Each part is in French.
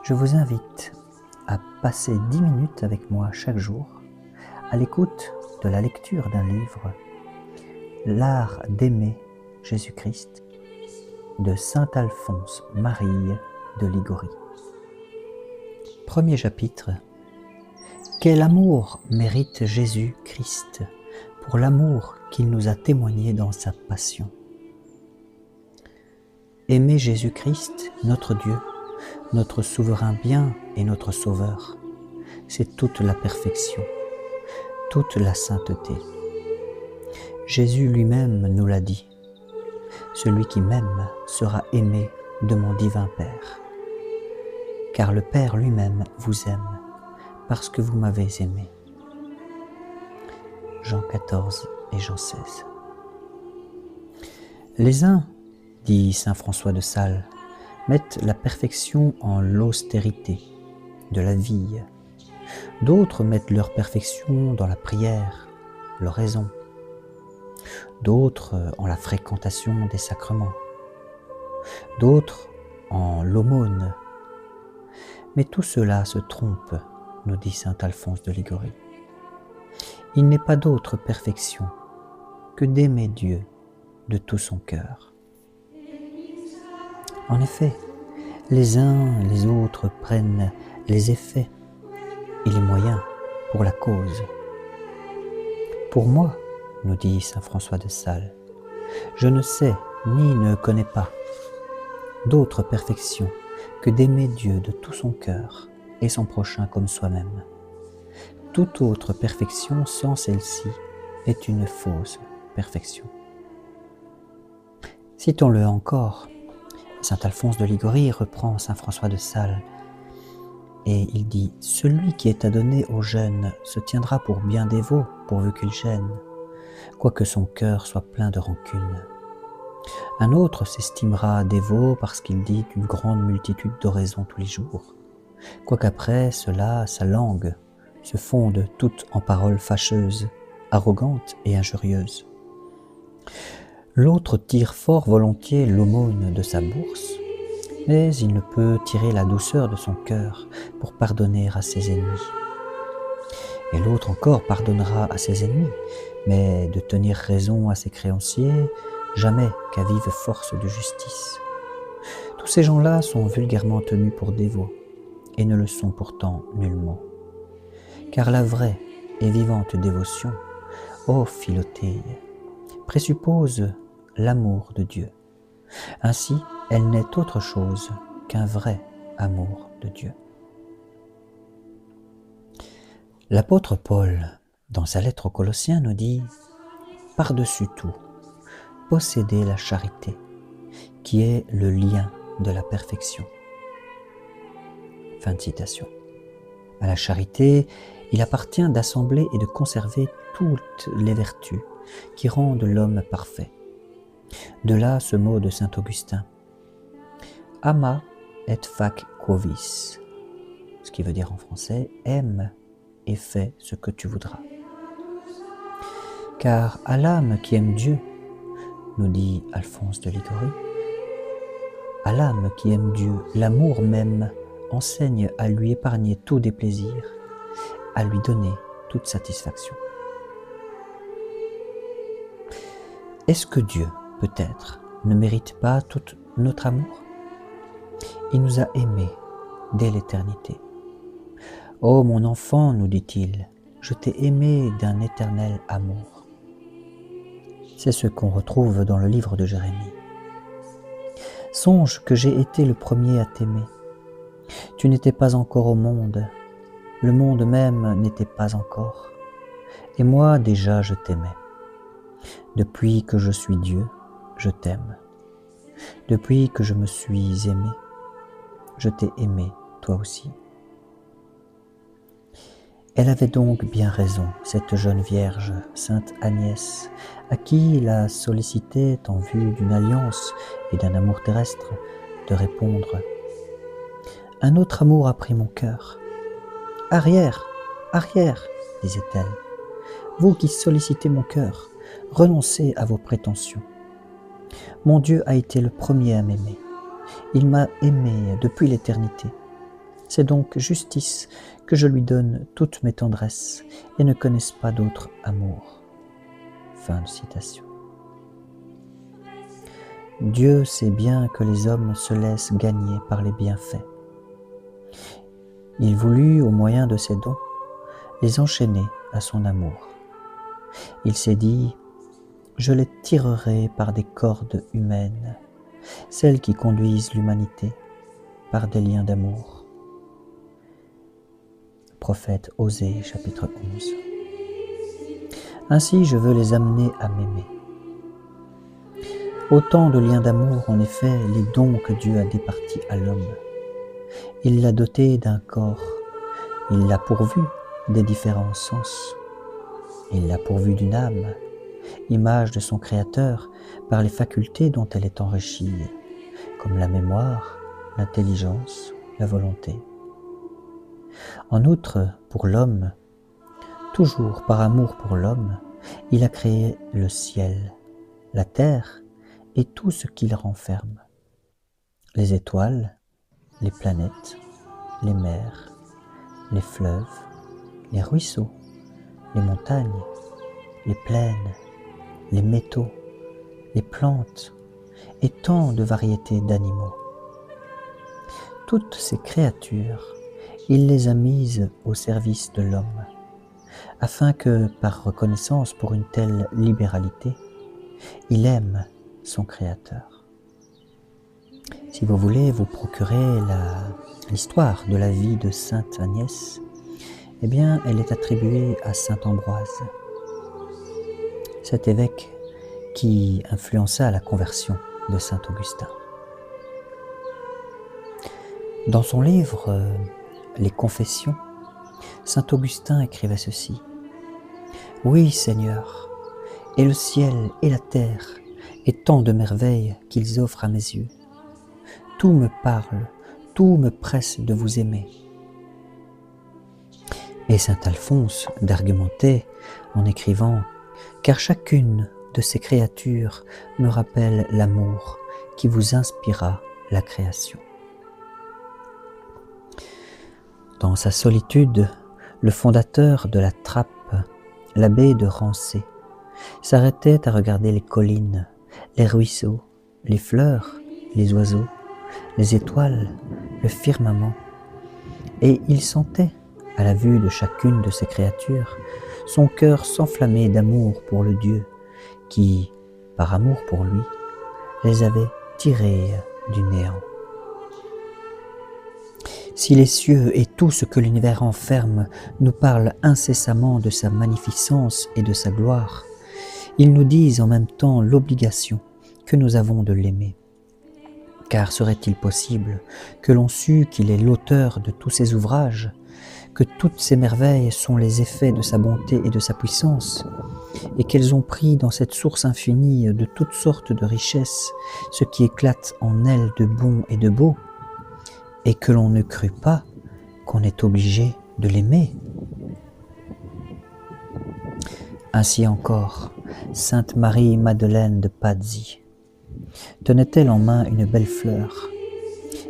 Je vous invite à passer 10 minutes avec moi chaque jour à l'écoute de la lecture d'un livre, L'art d'aimer Jésus-Christ, de saint Alphonse Marie de Liguori. Premier chapitre. Quel amour mérite Jésus-Christ pour l'amour qu'il nous a témoigné dans sa passion. Aimer Jésus-Christ, notre Dieu, notre souverain bien et notre Sauveur, c'est toute la perfection, toute la sainteté. Jésus lui-même nous l'a dit, « Celui qui m'aime sera aimé de mon divin Père. Car le Père lui-même vous aime, parce que vous m'avez aimé. » Jean 14 et Jean 16. Les uns, dit saint François de Sales, mettent la perfection en l'austérité de la vie. D'autres mettent leur perfection dans la prière, l'oraison. D'autres en la fréquentation des sacrements. D'autres en l'aumône. Mais tout cela se trompe, nous dit saint Alphonse de Liguori. Il n'est pas d'autre perfection que d'aimer Dieu de tout son cœur. En effet, les uns les autres prennent les effets et les moyens pour la cause. Pour moi, nous dit saint François de Sales, je ne sais ni ne connais pas d'autre perfection que d'aimer Dieu de tout son cœur et son prochain comme soi-même. Toute autre perfection sans celle-ci est une fausse perfection. Citons-le encore. Saint Alphonse de Liguori reprend saint François de Sales et il dit « Celui qui est adonné aux jeunes se tiendra pour bien dévot pourvu qu'il gêne, quoique son cœur soit plein de rancune. Un autre s'estimera dévot parce qu'il dit une grande multitude d'oraisons tous les jours, quoiqu'après cela sa langue se fonde toute en paroles fâcheuses, arrogantes et injurieuses. L'autre tire fort volontiers l'aumône de sa bourse, mais il ne peut tirer la douceur de son cœur pour pardonner à ses ennemis. Et l'autre encore pardonnera à ses ennemis, mais de tenir raison à ses créanciers, jamais qu'à vive force de justice. Tous ces gens-là sont vulgairement tenus pour dévots, et ne le sont pourtant nullement. Car la vraie et vivante dévotion, ô Philothée, présuppose l'amour de Dieu. Ainsi, elle n'est autre chose qu'un vrai amour de Dieu. L'apôtre Paul, dans sa lettre aux Colossiens, nous dit « Par-dessus tout, possédez la charité, qui est le lien de la perfection. » Fin de citation. À la charité, il appartient d'assembler et de conserver toutes les vertus qui rendent l'homme parfait. De là ce mot de saint Augustin, « Ama et fac quovis », ce qui veut dire en français « aime et fais ce que tu voudras ». Car à l'âme qui aime Dieu, nous dit Alphonse de Liguori, à l'âme qui aime Dieu, l'amour même enseigne à lui épargner tout déplaisir, à lui donner toute satisfaction. Est-ce que Dieu, peut-être, ne mérite pas tout notre amour? Il nous a aimés dès l'éternité. « Ô mon enfant, nous dit-il, je t'ai aimé d'un éternel amour. » C'est ce qu'on retrouve dans le livre de Jérémie. « Songe que j'ai été le premier à t'aimer. Tu n'étais pas encore au monde, le monde même n'était pas encore, et moi déjà je t'aimais. Depuis que je suis Dieu, je t'aime. Depuis que je me suis aimé, je t'ai aimé toi aussi. » Elle avait donc bien raison, cette jeune vierge, sainte Agnès, à qui la sollicitait en vue d'une alliance et d'un amour terrestre, de répondre « Un autre amour a pris mon cœur. Arrière, arrière, disait-elle, vous qui sollicitez mon cœur, renoncez à vos prétentions. Mon Dieu a été le premier à m'aimer. Il m'a aimé depuis l'éternité. C'est donc justice que je lui donne toutes mes tendresses et ne connaisse pas d'autre amour. » Fin de citation. Dieu sait bien que les hommes se laissent gagner par les bienfaits. Il voulut, au moyen de ses dons, les enchaîner à son amour. Il s'est dit « Je les tirerai par des cordes humaines, celles qui conduisent l'humanité par des liens d'amour. » Prophète Osée, chapitre 11. Ainsi, je veux les amener à m'aimer. Autant de liens d'amour, en effet, les dons que Dieu a départis à l'homme. Il l'a doté d'un corps, il l'a pourvu des différents sens, il l'a pourvu d'une âme, image de son Créateur par les facultés dont elle est enrichie, comme la mémoire, l'intelligence, la volonté. En outre, pour l'homme, toujours par amour pour l'homme, il a créé le ciel, la terre et tout ce qu'il renferme, les étoiles, les planètes, les mers, les fleuves, les ruisseaux, les montagnes, les plaines, les métaux, les plantes et tant de variétés d'animaux. Toutes ces créatures, il les a mises au service de l'homme, afin que, par reconnaissance pour une telle libéralité, il aime son Créateur. Si vous voulez vous procurer l'histoire de la vie de Sainte Agnès, eh bien, elle est attribuée à Saint Ambroise, cet évêque qui influença la conversion de Saint Augustin. Dans son livre Les Confessions, Saint Augustin écrivait ceci : « Oui, Seigneur, et le ciel et la terre, et tant de merveilles qu'ils offrent à mes yeux. Tout me parle, tout me presse de vous aimer. » Et saint Alphonse d'argumenter en écrivant « Car chacune de ces créatures me rappelle l'amour qui vous inspira la création. » Dans sa solitude, le fondateur de la Trappe, l'abbé de Rancé, s'arrêtait à regarder les collines, les ruisseaux, les fleurs, les oiseaux, les étoiles, le firmament, et il sentait, à la vue de chacune de ces créatures, son cœur s'enflammer d'amour pour le Dieu qui, par amour pour lui, les avait tirées du néant. Si les cieux et tout ce que l'univers renferme nous parlent incessamment de sa magnificence et de sa gloire, ils nous disent en même temps l'obligation que nous avons de l'aimer. Car serait-il possible que l'on sût qu'il est l'auteur de tous ces ouvrages, que toutes ces merveilles sont les effets de sa bonté et de sa puissance, et qu'elles ont pris dans cette source infinie de toutes sortes de richesses ce qui éclate en elles de bon et de beau, et que l'on ne crut pas qu'on est obligé de l'aimer. Ainsi encore, Sainte Marie-Madeleine de Pazzi tenait-elle en main une belle fleur.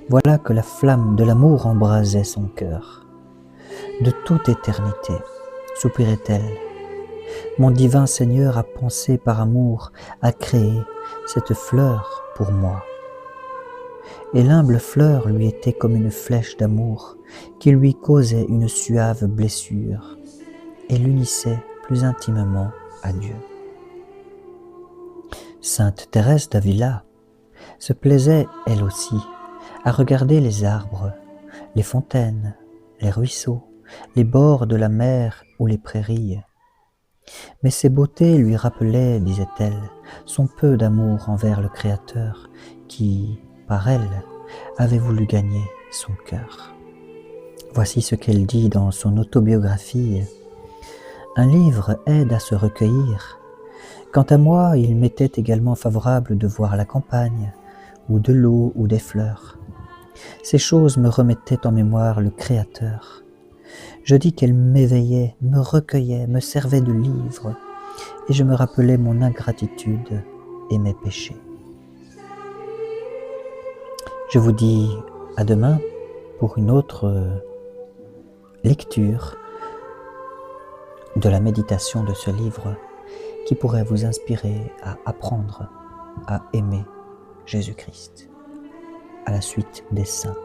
Voilà que la flamme de l'amour embrasait son cœur. De toute éternité, soupirait-elle, mon divin Seigneur a pensé par amour à créer cette fleur pour moi. Et l'humble fleur lui était comme une flèche d'amour qui lui causait une suave blessure et l'unissait plus intimement à Dieu. Sainte Thérèse d'Avila se plaisait, elle aussi, à regarder les arbres, les fontaines, les ruisseaux, les bords de la mer ou les prairies. Mais ces beautés lui rappelaient, disait-elle, son peu d'amour envers le Créateur qui, par elle, avait voulu gagner son cœur. Voici ce qu'elle dit dans son autobiographie. « Un livre aide à se recueillir. Quant à moi, il m'était également favorable de voir la campagne, ou de l'eau ou des fleurs. Ces choses me remettaient en mémoire le Créateur. Je dis qu'elles m'éveillaient, me recueillaient, me servaient de livre, et je me rappelais mon ingratitude et mes péchés. Je vous dis à demain pour une autre lecture de la méditation de ce livre qui pourrait vous inspirer à apprendre à aimer Jésus-Christ à la suite des saints.